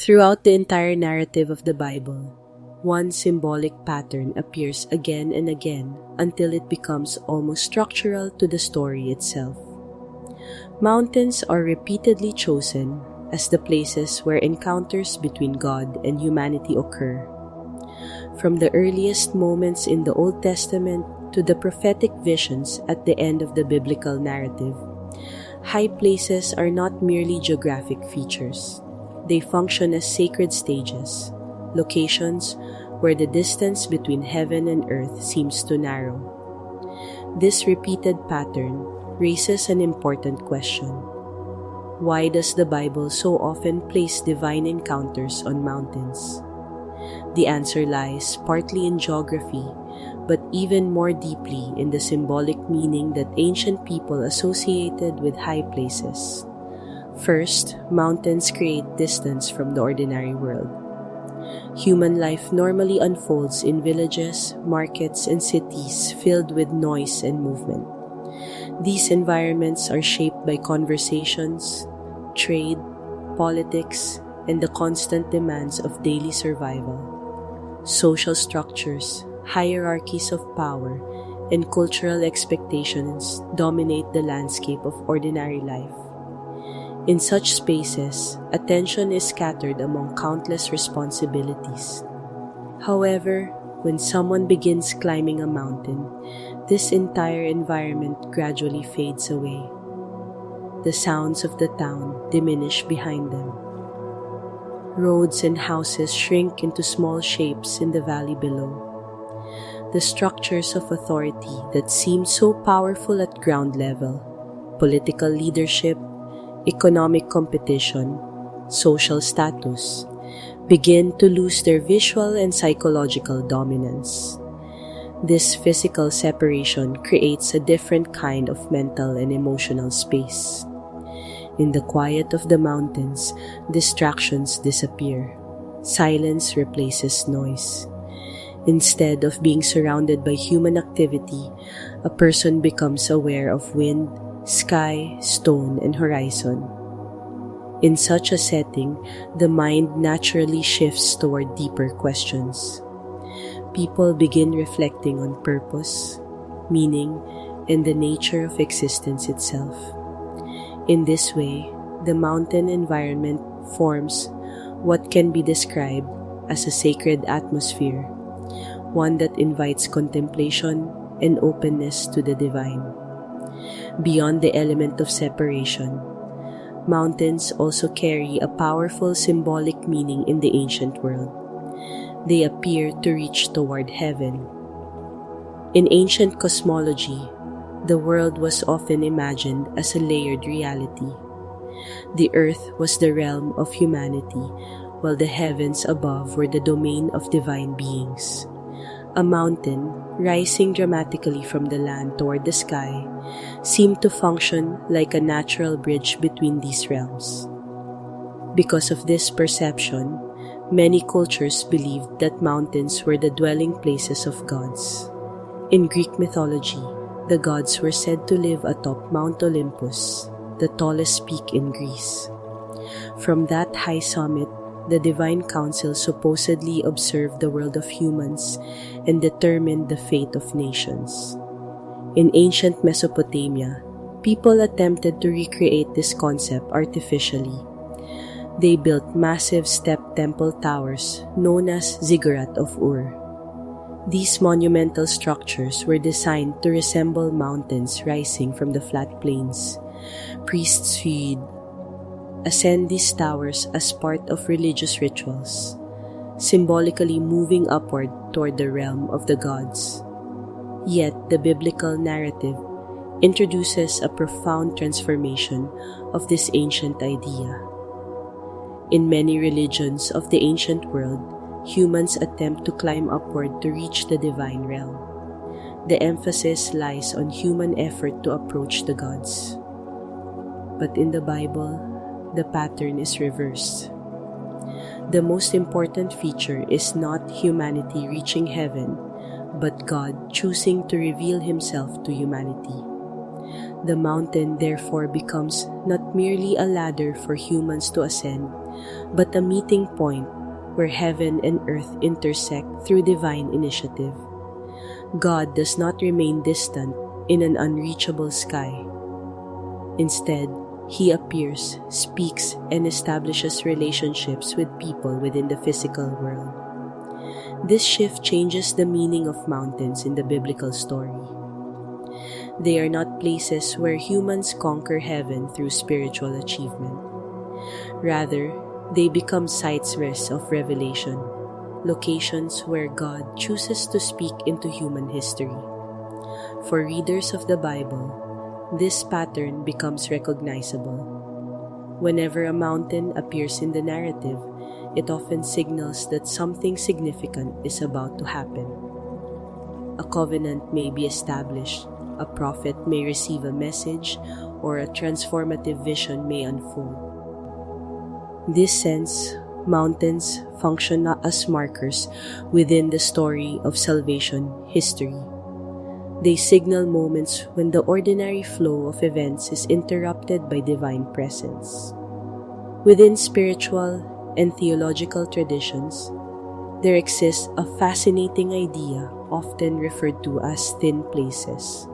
Throughout the entire narrative of the Bible, one symbolic pattern appears again and again until it becomes almost structural to the story itself. Mountains are repeatedly chosen as the places where encounters between God and humanity occur. From the earliest moments in the Old Testament to the prophetic visions at the end of the biblical narrative, high places are not merely geographic features. They function as sacred stages, locations where the distance between heaven and earth seems to narrow. This repeated pattern raises an important question. Why does the Bible so often place divine encounters on mountains? The answer lies partly in geography, but even more deeply in the symbolic meaning that ancient people associated with high places. First, mountains create distance from the ordinary world. Human life normally unfolds in villages, markets, and cities filled with noise and movement. These environments are shaped by conversations, trade, politics, and the constant demands of daily survival. Social structures, hierarchies of power, and cultural expectations dominate the landscape of ordinary life. In such spaces, attention is scattered among countless responsibilities. However, when someone begins climbing a mountain, this entire environment gradually fades away. The sounds of the town diminish behind them. Roads and houses shrink into small shapes in the valley below. The structures of authority that seemed so powerful at ground level, political leadership, economic competition, social status, begin to lose their visual and psychological dominance. This physical separation creates a different kind of mental and emotional space. In the quiet of the mountains, distractions disappear. Silence replaces noise. Instead of being surrounded by human activity, a person becomes aware of wind, sky, stone, and horizon. In such a setting, the mind naturally shifts toward deeper questions. People begin reflecting on purpose, meaning, and the nature of existence itself. In this way, the mountain environment forms what can be described as a sacred atmosphere, one that invites contemplation and openness to the divine. Beyond the element of separation, mountains also carry a powerful symbolic meaning in the ancient world. They appear to reach toward heaven. In ancient cosmology, the world was often imagined as a layered reality. The earth was the realm of humanity, while the heavens above were the domain of divine beings. A mountain, rising dramatically from the land toward the sky, seemed to function like a natural bridge between these realms. Because of this perception, many cultures believed that mountains were the dwelling places of gods. In Greek mythology, the gods were said to live atop Mount Olympus, the tallest peak in Greece. From that high summit, the Divine Council supposedly observed the world of humans and determined the fate of nations. In ancient Mesopotamia, people attempted to recreate this concept artificially. They built massive step temple towers known as Ziggurat of Ur. These monumental structures were designed to resemble mountains rising from the flat plains. Priests feared ascend these towers as part of religious rituals, symbolically moving upward toward the realm of the gods. Yet the biblical narrative introduces a profound transformation of this ancient idea. In many religions of the ancient world, humans attempt to climb upward to reach the divine realm. The emphasis lies on human effort to approach the gods. But in the Bible, the pattern is reversed. The most important feature is not humanity reaching heaven, but God choosing to reveal Himself to humanity. The mountain therefore becomes not merely a ladder for humans to ascend, but a meeting point where heaven and earth intersect through divine initiative. God does not remain distant in an unreachable sky. Instead, He appears, speaks, and establishes relationships with people within the physical world. This shift changes the meaning of mountains in the biblical story. They are not places where humans conquer heaven through spiritual achievement. Rather, they become sites of revelation, locations where God chooses to speak into human history. For readers of the Bible, this pattern becomes recognizable. Whenever a mountain appears in the narrative, it often signals that something significant is about to happen. A covenant may be established, a prophet may receive a message, or a transformative vision may unfold. In this sense, mountains function as markers within the story of salvation history. They signal moments when the ordinary flow of events is interrupted by divine presence. Within spiritual and theological traditions, there exists a fascinating idea often referred to as thin places.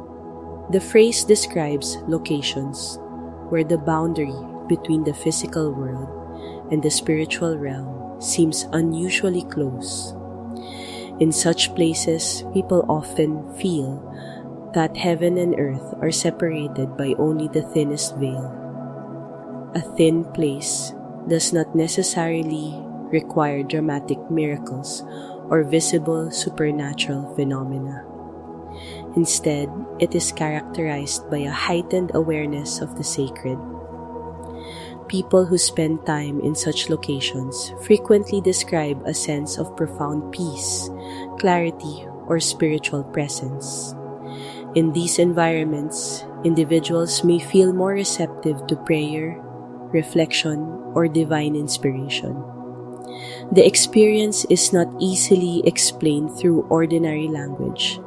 The phrase describes locations where the boundary between the physical world and the spiritual realm seems unusually close. In such places, people often feel that heaven and earth are separated by only the thinnest veil. A thin place does not necessarily require dramatic miracles or visible supernatural phenomena. Instead, it is characterized by a heightened awareness of the sacred. People who spend time in such locations frequently describe a sense of profound peace, clarity, or spiritual presence. In these environments, individuals may feel more receptive to prayer, reflection, or divine inspiration. The experience is not easily explained through ordinary language.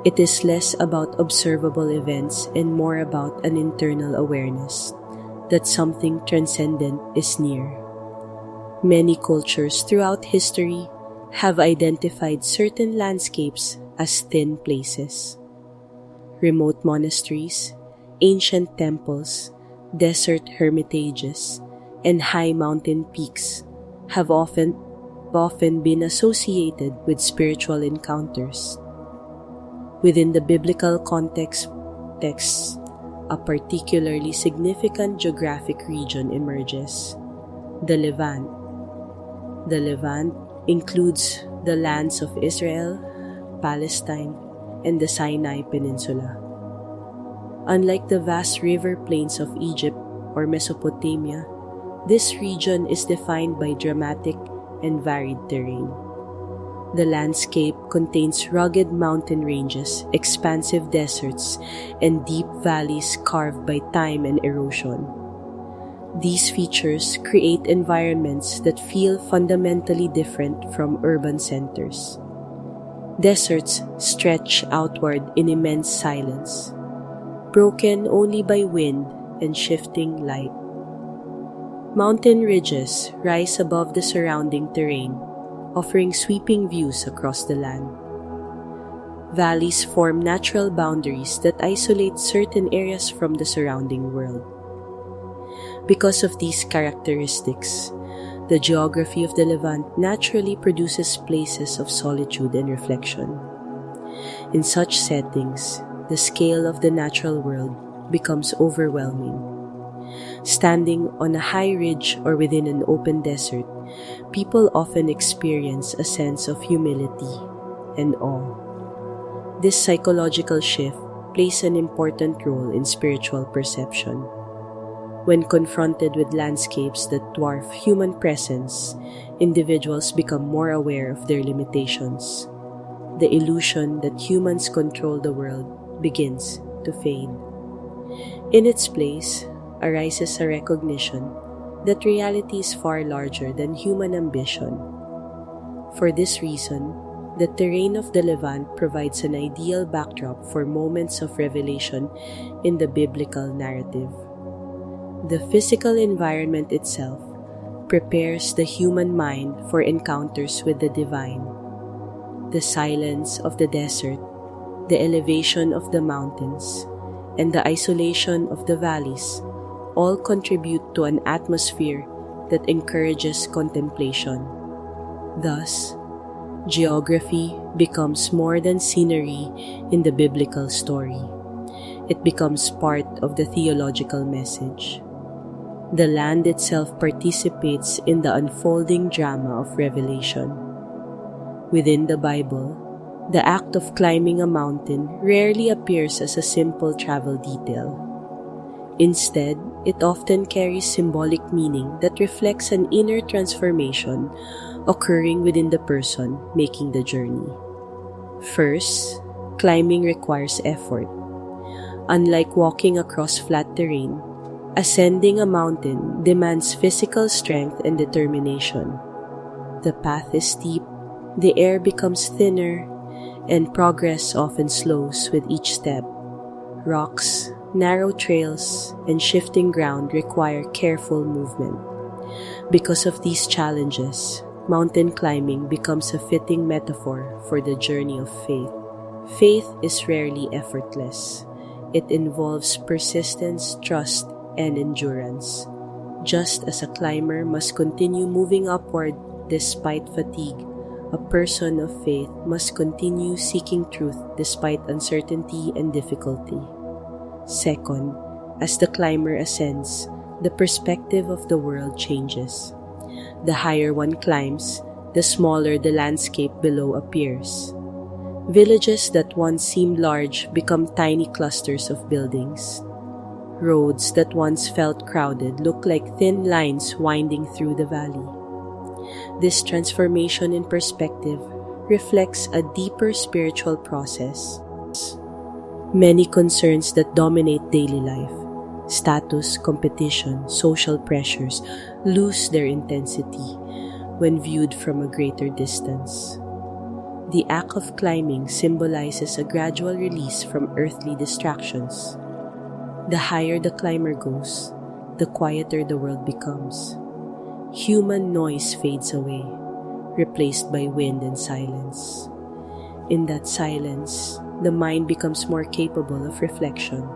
It is less about observable events and more about an internal awareness that something transcendent is near. Many cultures throughout history have identified certain landscapes as thin places. Remote monasteries, ancient temples, desert hermitages, and high mountain peaks have often been associated with spiritual encounters. Within the biblical context, a particularly significant geographic region emerges: the Levant. The Levant includes the lands of Israel, Palestine, and the Sinai Peninsula. Unlike the vast river plains of Egypt or Mesopotamia, this region is defined by dramatic and varied terrain. The landscape contains rugged mountain ranges, expansive deserts, and deep valleys carved by time and erosion. These features create environments that feel fundamentally different from urban centers. Deserts stretch outward in immense silence, broken only by wind and shifting light. Mountain ridges rise above the surrounding terrain, offering sweeping views across the land. Valleys form natural boundaries that isolate certain areas from the surrounding world. Because of these characteristics, the geography of the Levant naturally produces places of solitude and reflection. In such settings, the scale of the natural world becomes overwhelming. Standing on a high ridge or within an open desert, people often experience a sense of humility and awe. This psychological shift plays an important role in spiritual perception. When confronted with landscapes that dwarf human presence, individuals become more aware of their limitations. The illusion that humans control the world begins to fade. In its place arises a recognition that reality is far larger than human ambition. For this reason, the terrain of the Levant provides an ideal backdrop for moments of revelation in the biblical narrative. The physical environment itself, prepares the human mind for encounters with the divine. The silence of the desert, the elevation of the mountains, and the isolation of the valleys all contribute to an atmosphere that encourages contemplation. Thus, geography becomes more than scenery in the biblical story. It becomes part of the theological message. The land itself participates in the unfolding drama of revelation. Within the Bible, the act of climbing a mountain rarely appears as a simple travel detail. Instead, it often carries symbolic meaning that reflects an inner transformation occurring within the person making the journey. First, climbing requires effort. Unlike walking across flat terrain, ascending a mountain demands physical strength and determination. The path is steep, the air becomes thinner, and progress often slows with each step. Rocks, narrow trails, and shifting ground require careful movement. Because of these challenges, mountain climbing becomes a fitting metaphor for the journey of faith. Faith is rarely effortless. It involves persistence, trust, and endurance. Just as a climber must continue moving upward despite fatigue, a person of faith must continue seeking truth despite uncertainty and difficulty. Second, as the climber ascends, the perspective of the world changes. The higher one climbs, the smaller the landscape below appears. Villages that once seemed large become tiny clusters of buildings. Roads that once felt crowded look like thin lines winding through the valley. This transformation in perspective reflects a deeper spiritual process. Many concerns that dominate daily life, status, competition, social pressures, lose their intensity when viewed from a greater distance. The act of climbing symbolizes a gradual release from earthly distractions. The higher the climber goes, the quieter the world becomes. Human noise fades away, replaced by wind and silence. In that silence, the mind becomes more capable of reflection.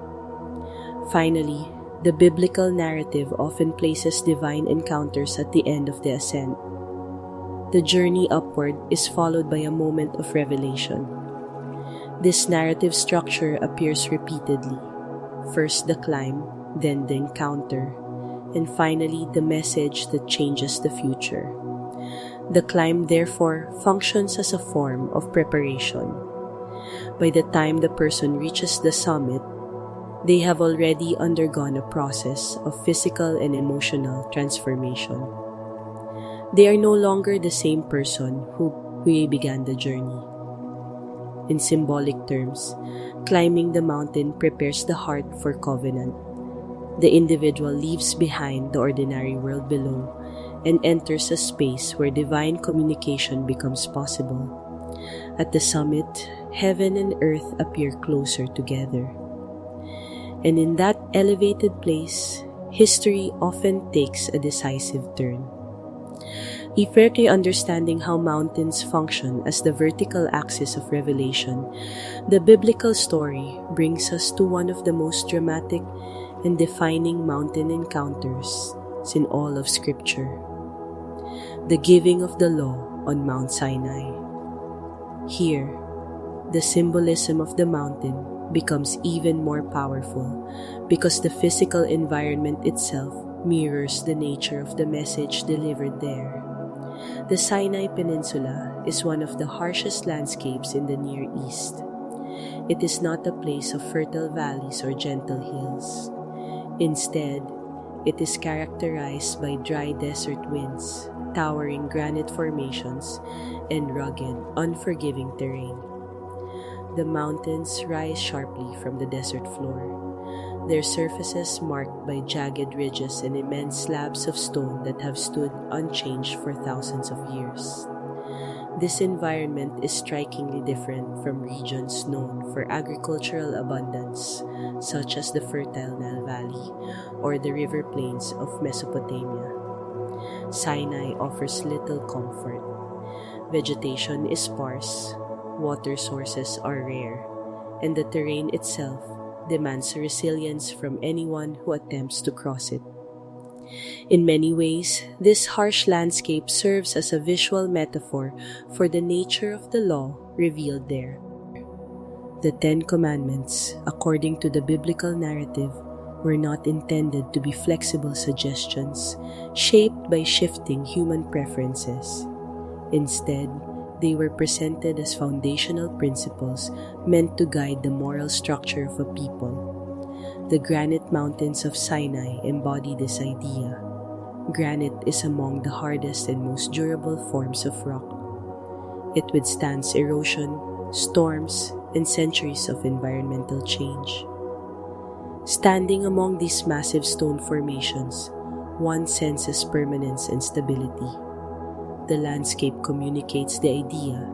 Finally, the biblical narrative often places divine encounters at the end of the ascent. The journey upward is followed by a moment of revelation. This narrative structure appears repeatedly. First the climb, then the encounter, and finally the message that changes the future. The climb, therefore, functions as a form of preparation. By the time the person reaches the summit, they have already undergone a process of physical and emotional transformation. They are no longer the same person who began the journey. In symbolic terms, climbing the mountain prepares the heart for covenant. The individual leaves behind the ordinary world below and enters a space where divine communication becomes possible. At the summit, heaven and earth appear closer together. And in that elevated place, history often takes a decisive turn. Effectively understanding how mountains function as the vertical axis of revelation, the biblical story brings us to one of the most dramatic and defining mountain encounters in all of Scripture: the giving of the law on Mount Sinai. Here, the symbolism of the mountain becomes even more powerful because the physical environment itself mirrors the nature of the message delivered there. The Sinai Peninsula is one of the harshest landscapes in the Near East. It is not a place of fertile valleys or gentle hills. Instead, it is characterized by dry desert winds, towering granite formations, and rugged, unforgiving terrain. The mountains rise sharply from the desert floor, their surfaces marked by jagged ridges and immense slabs of stone that have stood unchanged for thousands of years. This environment is strikingly different from regions known for agricultural abundance, such as the fertile Nile Valley or the river plains of Mesopotamia. Sinai offers little comfort. Vegetation is sparse, water sources are rare, and the terrain itself demands resilience from anyone who attempts to cross it. In many ways, this harsh landscape serves as a visual metaphor for the nature of the law revealed there. The Ten Commandments, according to the biblical narrative, were not intended to be flexible suggestions shaped by shifting human preferences. Instead, they were presented as foundational principles meant to guide the moral structure of a people. The granite mountains of Sinai embody this idea. Granite is among the hardest and most durable forms of rock. It withstands erosion, storms, and centuries of environmental change. Standing among these massive stone formations, one senses permanence and stability. The landscape communicates the idea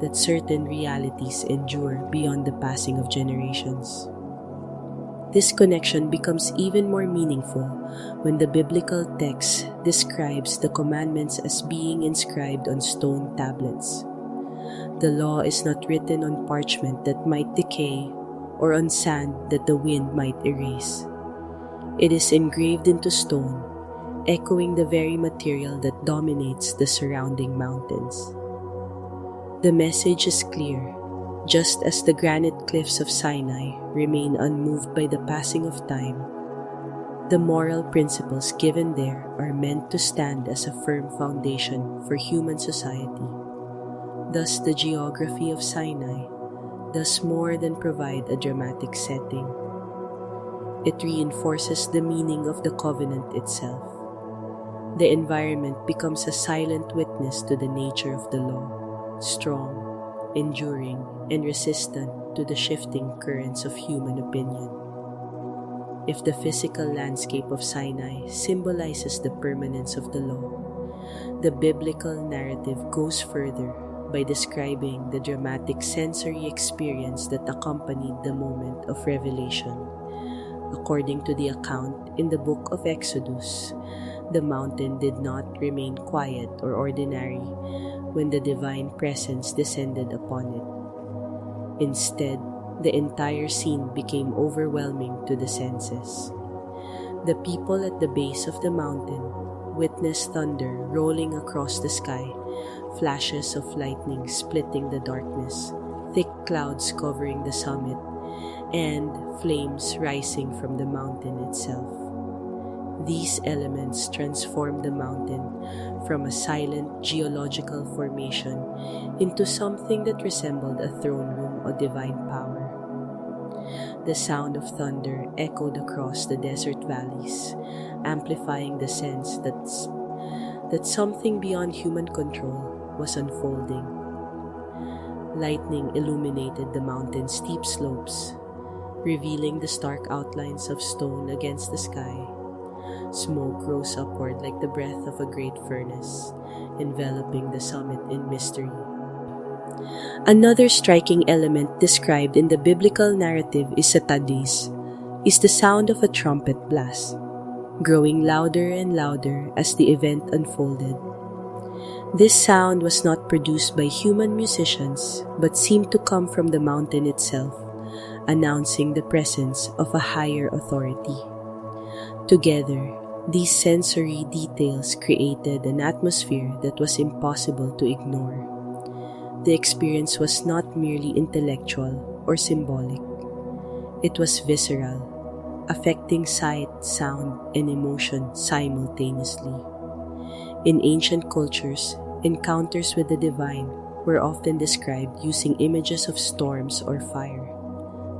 that certain realities endure beyond the passing of generations. This connection becomes even more meaningful when the biblical text describes the commandments as being inscribed on stone tablets. The law is not written on parchment that might decay or on sand that the wind might erase. It is engraved into stone, echoing the very material that dominates the surrounding mountains. The message is clear. Just as the granite cliffs of Sinai remain unmoved by the passing of time, the moral principles given there are meant to stand as a firm foundation for human society. Thus, the geography of Sinai does more than provide a dramatic setting. It reinforces the meaning of the covenant itself. The environment becomes a silent witness to the nature of the law, strong, enduring, and resistant to the shifting currents of human opinion. If the physical landscape of Sinai symbolizes the permanence of the law, the biblical narrative goes further by describing the dramatic sensory experience that accompanied the moment of revelation. According to the account in the book of Exodus, the mountain did not remain quiet or ordinary when the divine presence descended upon it. Instead, the entire scene became overwhelming to the senses. The people at the base of the mountain witnessed thunder rolling across the sky, flashes of lightning splitting the darkness, thick clouds covering the summit, and flames rising from the mountain itself. These elements transformed the mountain from a silent geological formation into something that resembled a throne room of divine power. The sound of thunder echoed across the desert valleys, amplifying the sense that something beyond human control was unfolding. Lightning illuminated the mountain's steep slopes, revealing the stark outlines of stone against the sky. Smoke rose upward like the breath of a great furnace, enveloping the summit in mystery. Another striking element described in the biblical narrative is the sound of a trumpet blast, growing louder and louder as the event unfolded. This sound was not produced by human musicians, but seemed to come from the mountain itself, announcing the presence of a higher authority. Together, these sensory details created an atmosphere that was impossible to ignore. The experience was not merely intellectual or symbolic. It was visceral, affecting sight, sound, and emotion simultaneously. In ancient cultures, encounters with the divine were often described using images of storms or fire.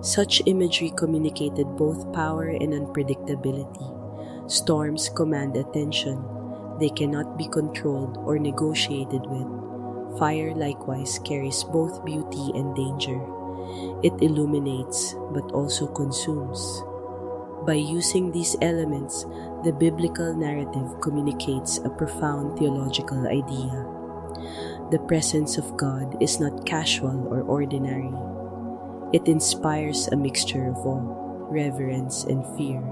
Such imagery communicated both power and unpredictability. Storms command attention. They cannot be controlled or negotiated with. Fire likewise carries both beauty and danger. It illuminates but also consumes. By using these elements, the biblical narrative communicates a profound theological idea. The presence of God is not casual or ordinary. It inspires a mixture of awe, reverence, and fear.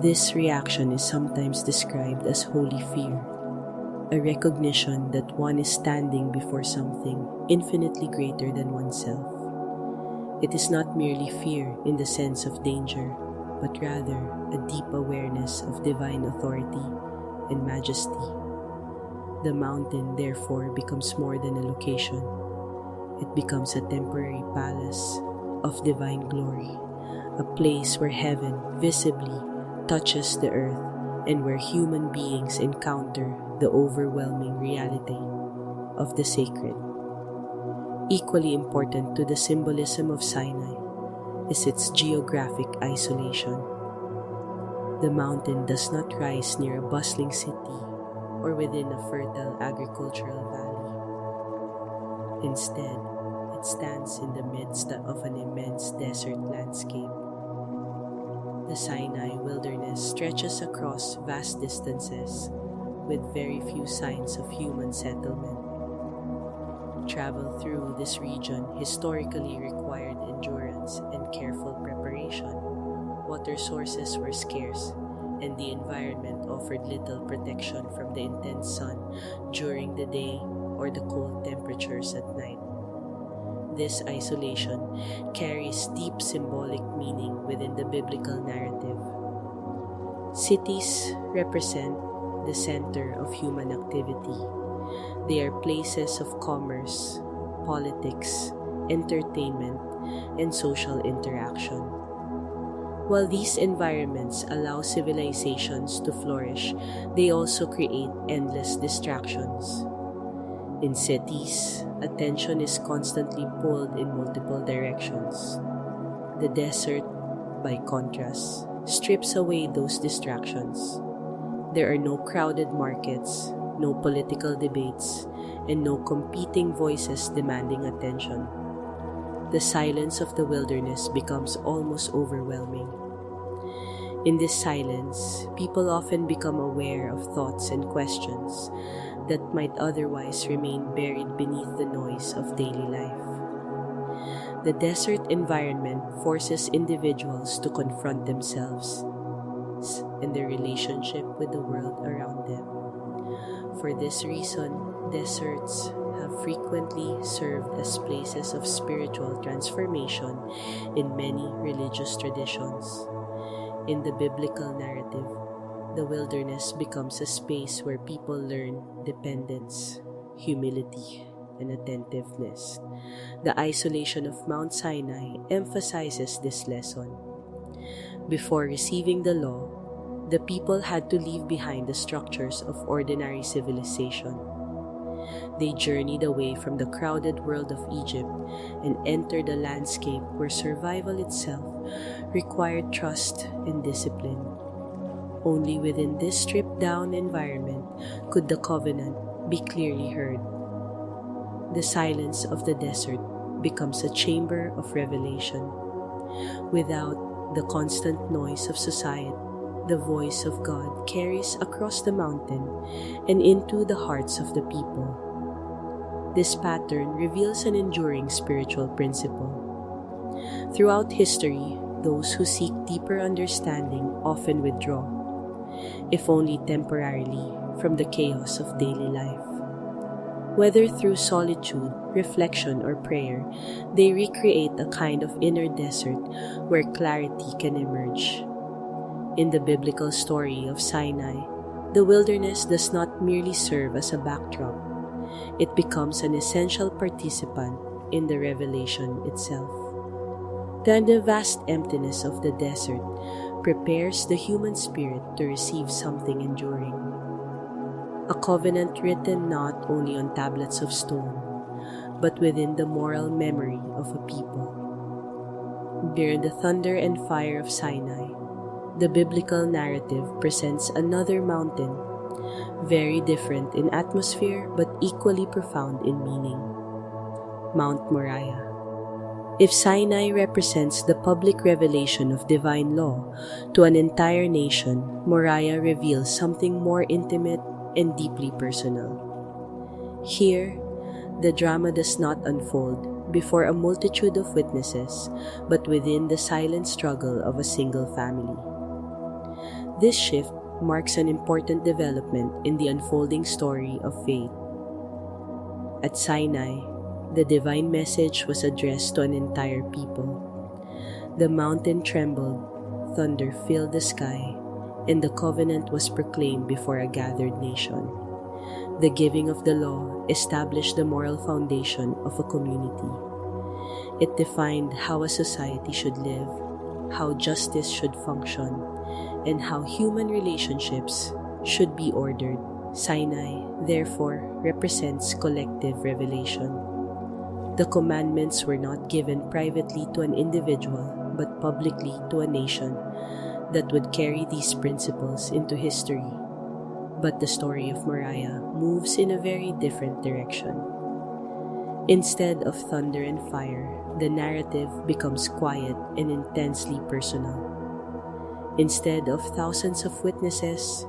This reaction is sometimes described as holy fear, a recognition that one is standing before something infinitely greater than oneself. It is not merely fear in the sense of danger, but rather a deep awareness of divine authority and majesty. The mountain, therefore, becomes more than a location. It becomes a temporary palace of divine glory, a place where heaven visibly touches the earth and where human beings encounter the overwhelming reality of the sacred. Equally important to the symbolism of Sinai is its geographic isolation. The mountain does not rise near a bustling city or within a fertile agricultural valley. Instead, it stands in the midst of an immense desert landscape. The Sinai wilderness stretches across vast distances with very few signs of human settlement. Travel through this region historically required endurance and careful preparation. Water sources were scarce, and the environment offered little protection from the intense sun during the day or the cold temperatures at night. This isolation carries deep symbolic meaning within the biblical narrative. Cities represent the center of human activity. They are places of commerce, politics, entertainment, and social interaction. While these environments allow civilizations to flourish, they also create endless distractions. In cities, attention is constantly pulled in multiple directions. The desert, by contrast, strips away those distractions. There are no crowded markets, no political debates, and no competing voices demanding attention. The silence of the wilderness becomes almost overwhelming. In this silence, people often become aware of thoughts and questions that might otherwise remain buried beneath the noise of daily life. The desert environment forces individuals to confront themselves and their relationship with the world around them. For this reason, deserts have frequently served as places of spiritual transformation in many religious traditions. In the biblical narrative, the wilderness becomes a space where people learn dependence, humility, and attentiveness. The isolation of Mount Sinai emphasizes this lesson. Before receiving the law, the people had to leave behind the structures of ordinary civilization. They journeyed away from the crowded world of Egypt and entered a landscape where survival itself required trust and discipline. Only within this stripped-down environment could the covenant be clearly heard. The silence of the desert becomes a chamber of revelation. Without the constant noise of society, the voice of God carries across the mountain and into the hearts of the people. This pattern reveals an enduring spiritual principle. Throughout history, those who seek deeper understanding often withdraw, if only temporarily, from the chaos of daily life. Whether through solitude, reflection, or prayer, they recreate a kind of inner desert where clarity can emerge. In the biblical story of Sinai, the wilderness does not merely serve as a backdrop. It becomes an essential participant in the revelation itself. Then the vast emptiness of the desert prepares the human spirit to receive something enduring. A covenant written not only on tablets of stone, but within the moral memory of a people. During the thunder and fire of Sinai, the biblical narrative presents another mountain, very different in atmosphere but equally profound in meaning: Mount Moriah. If Sinai represents the public revelation of divine law to an entire nation, Moriah reveals something more intimate and deeply personal. Here, the drama does not unfold before a multitude of witnesses, but within the silent struggle of a single family. This shift marks an important development in the unfolding story of faith. At Sinai, the divine message was addressed to an entire people. The mountain trembled, thunder filled the sky, and the covenant was proclaimed before a gathered nation. The giving of the law established the moral foundation of a community. It defined how a society should live, how justice should function, and how human relationships should be ordered. Sinai, therefore, represents collective revelation. The commandments were not given privately to an individual, but publicly to a nation that would carry these principles into history. But the story of Moriah moves in a very different direction. Instead of thunder and fire, the narrative becomes quiet and intensely personal. Instead of thousands of witnesses,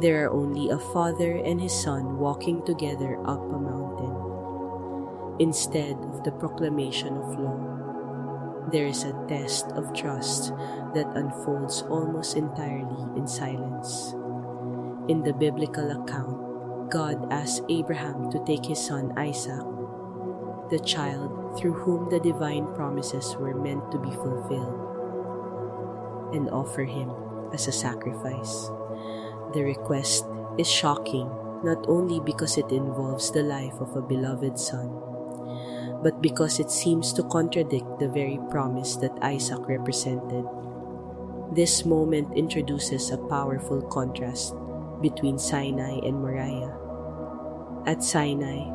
there are only a father and his son walking together up a mountain. Instead of the proclamation of law, there is a test of trust that unfolds almost entirely in silence. In the biblical account, God asked Abraham to take his son Isaac, the child through whom the divine promises were meant to be fulfilled, and offer him as a sacrifice. The request is shocking not only because it involves the life of a beloved son, but because it seems to contradict the very promise that Isaac represented. This moment introduces a powerful contrast between Sinai and Moriah. At Sinai,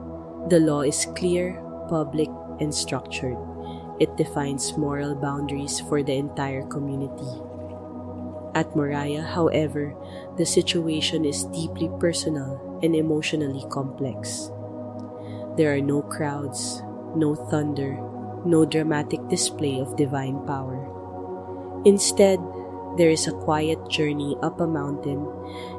the law is clear, public, and structured. It defines moral boundaries for the entire community. At Moriah, however, the situation is deeply personal and emotionally complex. There are no crowds, no thunder, no dramatic display of divine power. Instead, there is a quiet journey up a mountain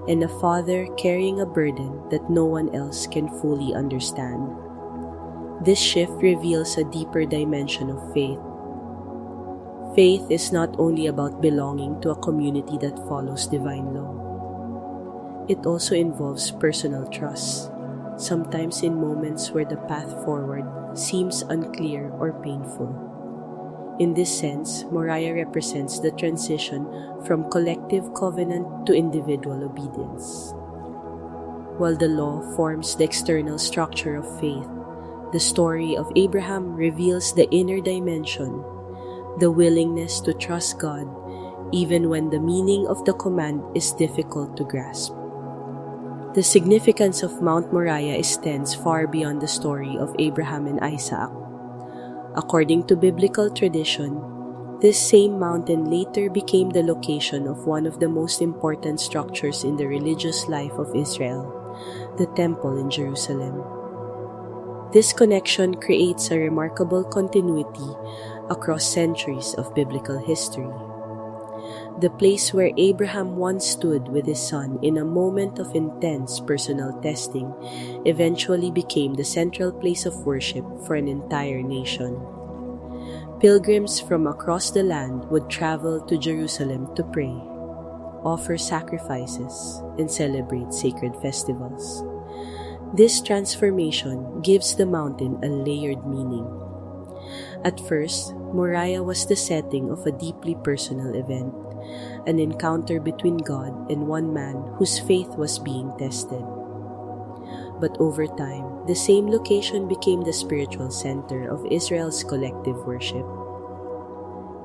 and a father carrying a burden that no one else can fully understand. This shift reveals a deeper dimension of faith. Faith is not only about belonging to a community that follows divine law. It also involves personal trust, sometimes in moments where the path forward seems unclear or painful. In this sense, Moriah represents the transition from collective covenant to individual obedience. While the law forms the external structure of faith, the story of Abraham reveals the inner dimension, the willingness to trust God even when the meaning of the command is difficult to grasp. The significance of Mount Moriah extends far beyond the story of Abraham and Isaac. According to biblical tradition, this same mountain later became the location of one of the most important structures in the religious life of Israel, the Temple in Jerusalem. This connection creates a remarkable continuity across centuries of biblical history. The place where Abraham once stood with his son in a moment of intense personal testing eventually became the central place of worship for an entire nation. Pilgrims from across the land would travel to Jerusalem to pray, offer sacrifices, and celebrate sacred festivals. This transformation gives the mountain a layered meaning. At first, Moriah was the setting of a deeply personal event, an encounter between God and one man whose faith was being tested. But over time, the same location became the spiritual center of Israel's collective worship.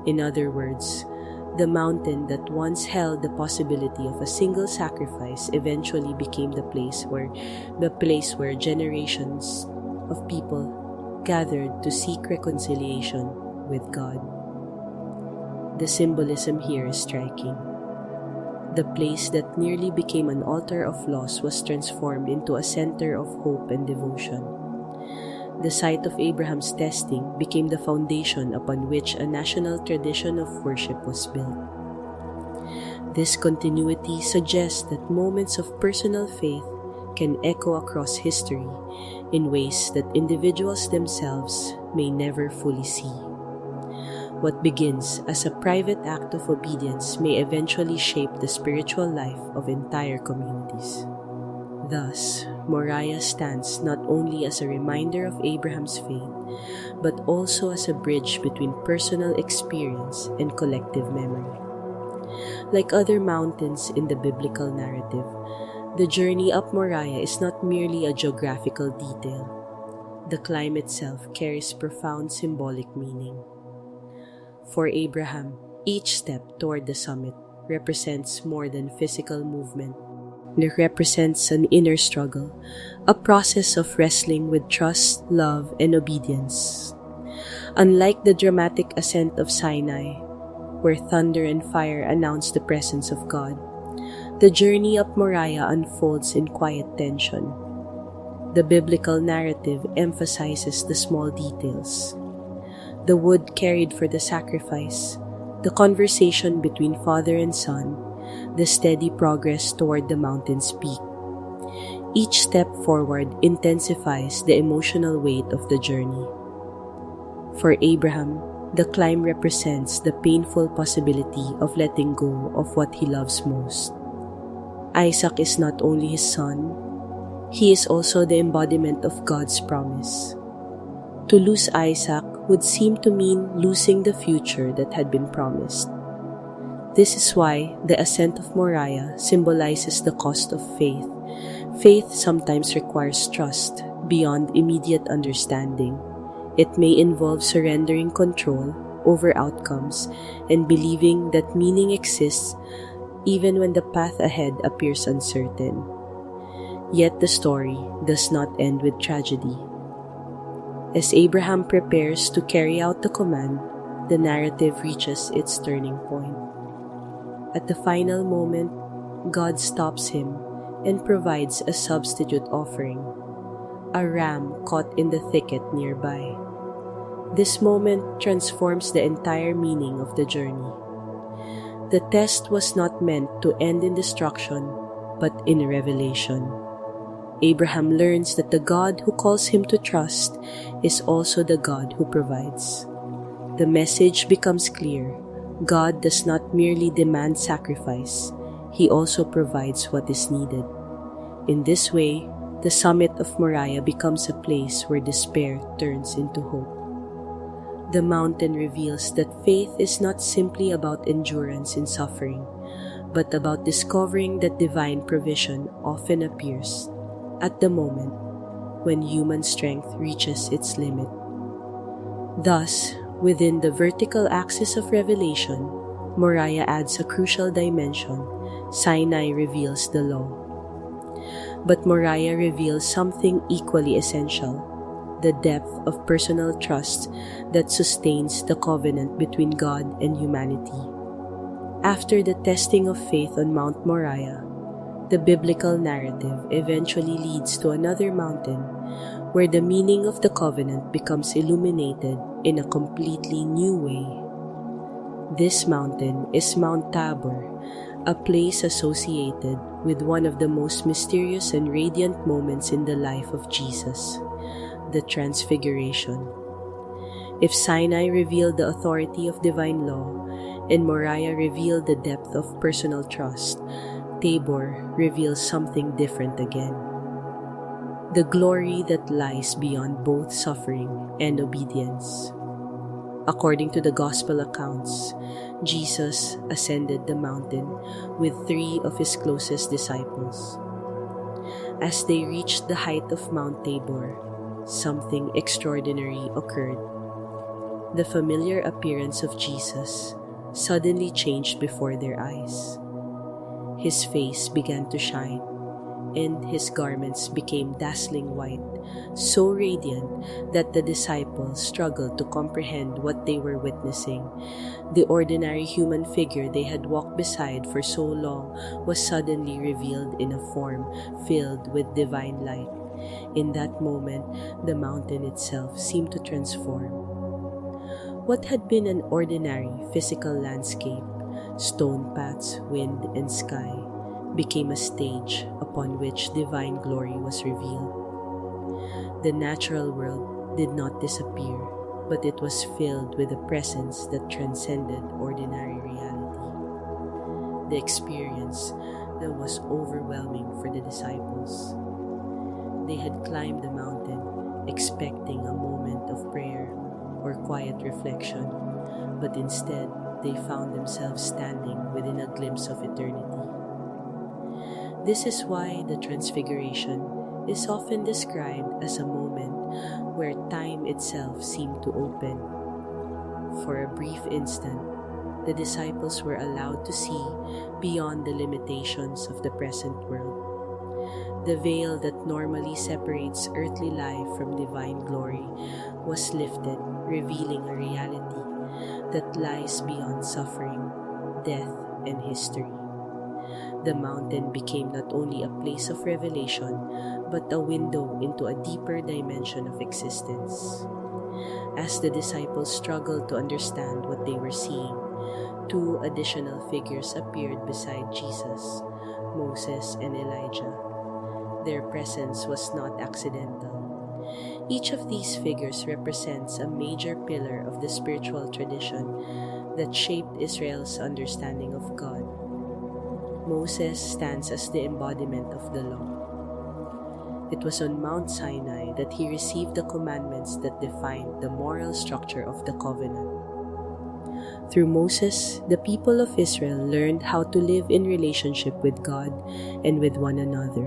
In other words, the mountain that once held the possibility of a single sacrifice eventually became the place where generations of people gathered to seek reconciliation with God. The symbolism here is striking. The place that nearly became an altar of loss was transformed into a center of hope and devotion. The site of Abraham's testing became the foundation upon which a national tradition of worship was built. This continuity suggests that moments of personal faith can echo across history in ways that individuals themselves may never fully see. What begins as a private act of obedience may eventually shape the spiritual life of entire communities. Thus, Moriah stands not only as a reminder of Abraham's faith, but also as a bridge between personal experience and collective memory. Like other mountains in the biblical narrative, the journey up Moriah is not merely a geographical detail. The climb itself carries profound symbolic meaning. For Abraham, each step toward the summit represents more than physical movement. It represents an inner struggle, a process of wrestling with trust, love, and obedience. Unlike the dramatic ascent of Sinai, where thunder and fire announce the presence of God, the journey up Moriah unfolds in quiet tension. The biblical narrative emphasizes the small details: the wood carried for the sacrifice, the conversation between father and son, the steady progress toward the mountain's peak. Each step forward intensifies the emotional weight of the journey. For Abraham, the climb represents the painful possibility of letting go of what he loves most. Isaac is not only his son, he is also the embodiment of God's promise. To lose Isaac would seem to mean losing the future that had been promised. This is why the ascent of Moriah symbolizes the cost of faith. Faith sometimes requires trust beyond immediate understanding. It may involve surrendering control over outcomes and believing that meaning exists even when the path ahead appears uncertain. Yet the story does not end with tragedy. As Abraham prepares to carry out the command, the narrative reaches its turning point. At the final moment, God stops him and provides a substitute offering, a ram caught in the thicket nearby. This moment transforms the entire meaning of the journey. The test was not meant to end in destruction, but in revelation. Abraham learns that the God who calls him to trust is also the God who provides. The message becomes clear. God does not merely demand sacrifice, He also provides what is needed. In this way, the summit of Moriah becomes a place where despair turns into hope. The mountain reveals that faith is not simply about endurance in suffering, but about discovering that divine provision often appears at the moment when human strength reaches its limit. Thus, within the vertical axis of revelation, Moriah adds a crucial dimension. Sinai reveals the law. But Moriah reveals something equally essential: the depth of personal trust that sustains the covenant between God and humanity. After the testing of faith on Mount Moriah, the biblical narrative eventually leads to another mountain where the meaning of the covenant becomes illuminated in a completely new way. This mountain is Mount Tabor, a place associated with one of the most mysterious and radiant moments in the life of Jesus, the Transfiguration. If Sinai revealed the authority of divine law and Moriah revealed the depth of personal trust, Tabor reveals something different again: the glory that lies beyond both suffering and obedience. According to the Gospel accounts, Jesus ascended the mountain with 3 of his closest disciples. As they reached the height of Mount Tabor, something extraordinary occurred. The familiar appearance of Jesus suddenly changed before their eyes. His face began to shine, and his garments became dazzling white, so radiant that the disciples struggled to comprehend what they were witnessing. The ordinary human figure they had walked beside for so long was suddenly revealed in a form filled with divine light. In that moment, the mountain itself seemed to transform. What had been an ordinary physical landscape, stone paths, wind, and sky, became a stage upon which divine glory was revealed. The natural world did not disappear, but it was filled with a presence that transcended ordinary reality. The experience that was overwhelming for the disciples. They had climbed the mountain expecting a moment of prayer or quiet reflection, but instead they found themselves standing within a glimpse of eternity. This is why the Transfiguration is often described as a moment where time itself seemed to open. For a brief instant, the disciples were allowed to see beyond the limitations of the present world. The veil that normally separates earthly life from divine glory was lifted, revealing a reality that lies beyond suffering, death, and history. The mountain became not only a place of revelation, but a window into a deeper dimension of existence. As the disciples struggled to understand what they were seeing, two additional figures appeared beside Jesus, Moses and Elijah. Their presence was not accidental. Each of these figures represents a major pillar of the spiritual tradition that shaped Israel's understanding of God. Moses stands as the embodiment of the law. It was on Mount Sinai that he received the commandments that defined the moral structure of the covenant. Through Moses, the people of Israel learned how to live in relationship with God and with one another.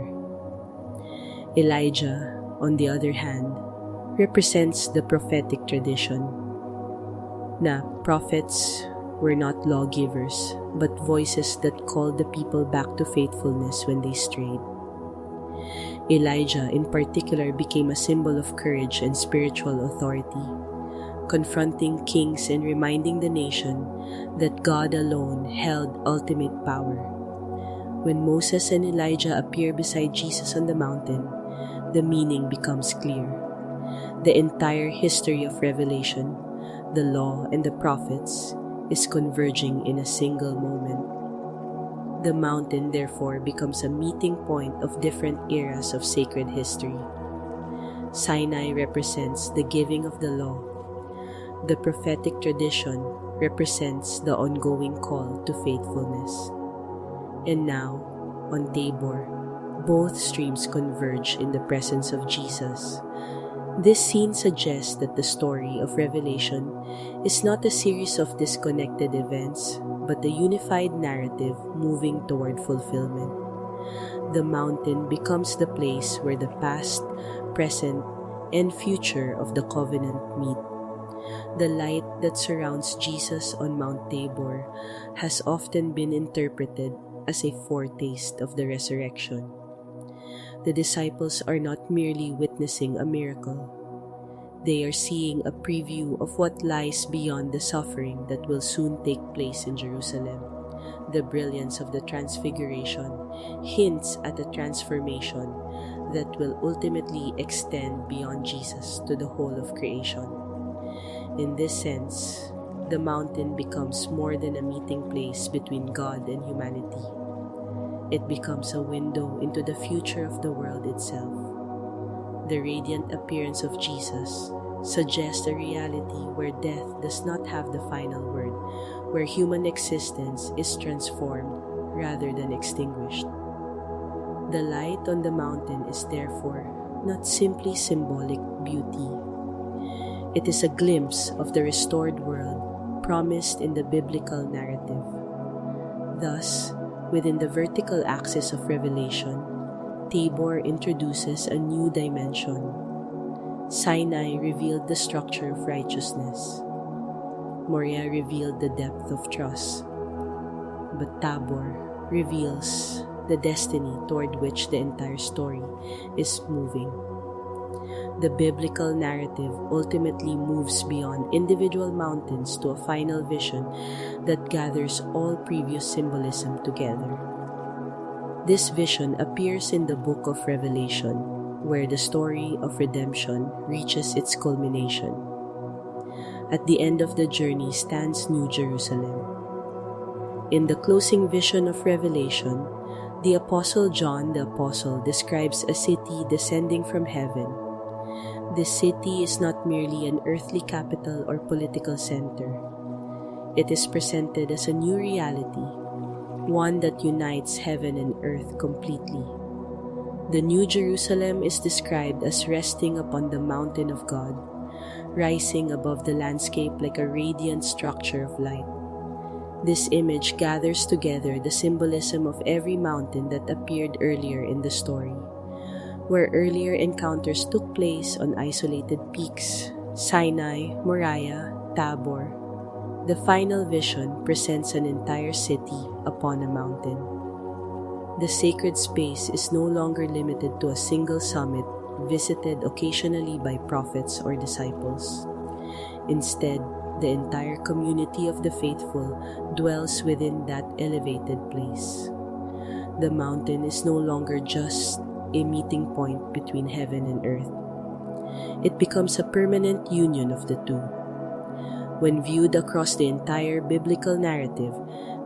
Elijah, on the other hand, represents the prophetic tradition. Na prophets were not lawgivers, but voices that called the people back to faithfulness when they strayed. Elijah, in particular, became a symbol of courage and spiritual authority, confronting kings and reminding the nation that God alone held ultimate power. When Moses and Elijah appear beside Jesus on the mountain, the meaning becomes clear. The entire history of Revelation, the law and the prophets, is converging in a single moment. The mountain, therefore, becomes a meeting point of different eras of sacred history. Sinai represents the giving of the law. The prophetic tradition represents the ongoing call to faithfulness. And now, on Tabor, both streams converge in the presence of Jesus. This scene suggests that the story of Revelation is not a series of disconnected events, but a unified narrative moving toward fulfillment. The mountain becomes the place where the past, present, and future of the covenant meet. The light that surrounds Jesus on Mount Tabor has often been interpreted as a foretaste of the resurrection. The disciples are not merely witnessing a miracle. They are seeing a preview of what lies beyond the suffering that will soon take place in Jerusalem. The brilliance of the Transfiguration hints at a transformation that will ultimately extend beyond Jesus to the whole of creation. In this sense, the mountain becomes more than a meeting place between God and humanity. It becomes a window into the future of the world itself. The radiant appearance of Jesus suggests a reality where death does not have the final word, where human existence is transformed rather than extinguished. The light on the mountain is therefore not simply symbolic beauty. It is a glimpse of the restored world promised in the biblical narrative. Thus, within the vertical axis of Revelation, Tabor introduces a new dimension. Sinai revealed the structure of righteousness. Moriah revealed the depth of trust. But Tabor reveals the destiny toward which the entire story is moving. The biblical narrative ultimately moves beyond individual mountains to a final vision that gathers all previous symbolism together. This vision appears in the book of Revelation, where the story of redemption reaches its culmination. At the end of the journey stands New Jerusalem. In the closing vision of Revelation, the Apostle John the Apostle describes a city descending from heaven. The city is not merely an earthly capital or political center. It is presented as a new reality, one that unites heaven and earth completely. The New Jerusalem is described as resting upon the mountain of God, rising above the landscape like a radiant structure of light. This image gathers together the symbolism of every mountain that appeared earlier in the story, where earlier encounters took place on isolated peaks, Sinai, Moriah, Tabor. The final vision presents an entire city upon a mountain. The sacred space is no longer limited to a single summit visited occasionally by prophets or disciples. Instead, the entire community of the faithful dwells within that elevated place. The mountain is no longer just a meeting point between heaven and earth. It becomes a permanent union of the two. When viewed across the entire biblical narrative,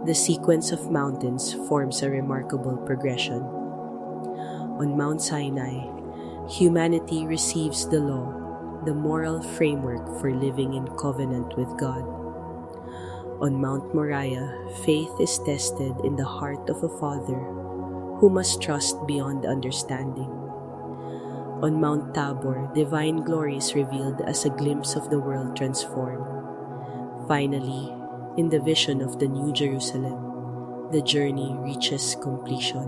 the sequence of mountains forms a remarkable progression. On Mount Sinai, humanity receives the law, the moral framework for living in covenant with God. On Mount Moriah, faith is tested in the heart of a father who must trust beyond understanding. On Mount Tabor, divine glory is revealed as a glimpse of the world transformed. Finally, in the vision of the New Jerusalem, the journey reaches completion.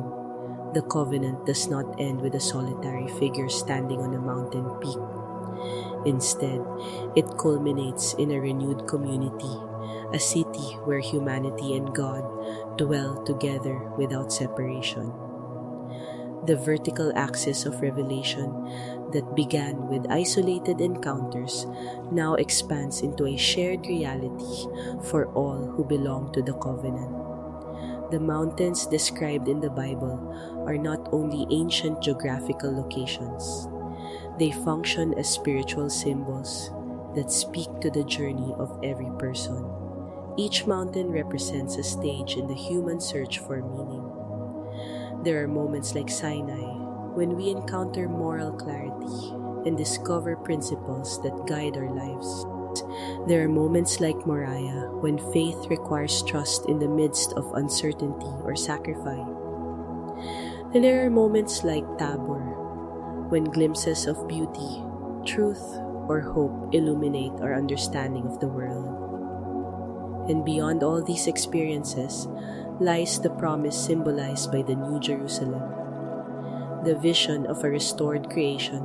The covenant does not end with a solitary figure standing on a mountain peak. Instead, it culminates in a renewed community, a city where humanity and God dwell together without separation. The vertical axis of revelation that began with isolated encounters now expands into a shared reality for all who belong to the covenant. The mountains described in the Bible are not only ancient geographical locations. They function as spiritual symbols that speak to the journey of every person. Each mountain represents a stage in the human search for meaning. There are moments like Sinai when we encounter moral clarity and discover principles that guide our lives. There are moments like Moriah when faith requires trust in the midst of uncertainty or sacrifice. And there are moments like Tabor when glimpses of beauty, truth, or hope illuminate our understanding of the world. And beyond all these experiences lies the promise symbolized by the New Jerusalem, the vision of a restored creation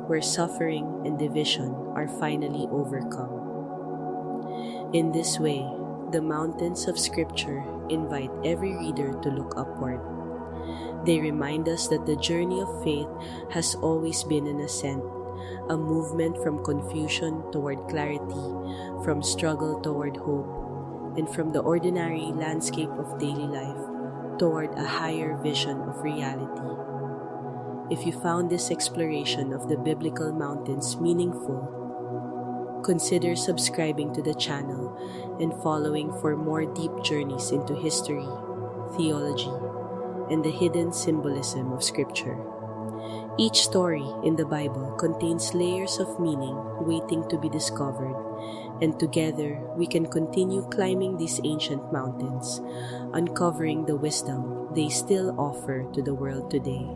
where suffering and division are finally overcome. In this way, the mountains of Scripture invite every reader to look upward. They remind us that the journey of faith has always been an ascent, a movement from confusion toward clarity, from struggle toward hope, and from the ordinary landscape of daily life toward a higher vision of reality. If you found this exploration of the biblical mountains meaningful, consider subscribing to the channel and following for more deep journeys into history, theology, and the hidden symbolism of Scripture. Each story in the Bible contains layers of meaning waiting to be discovered, and together we can continue climbing these ancient mountains, uncovering the wisdom they still offer to the world today.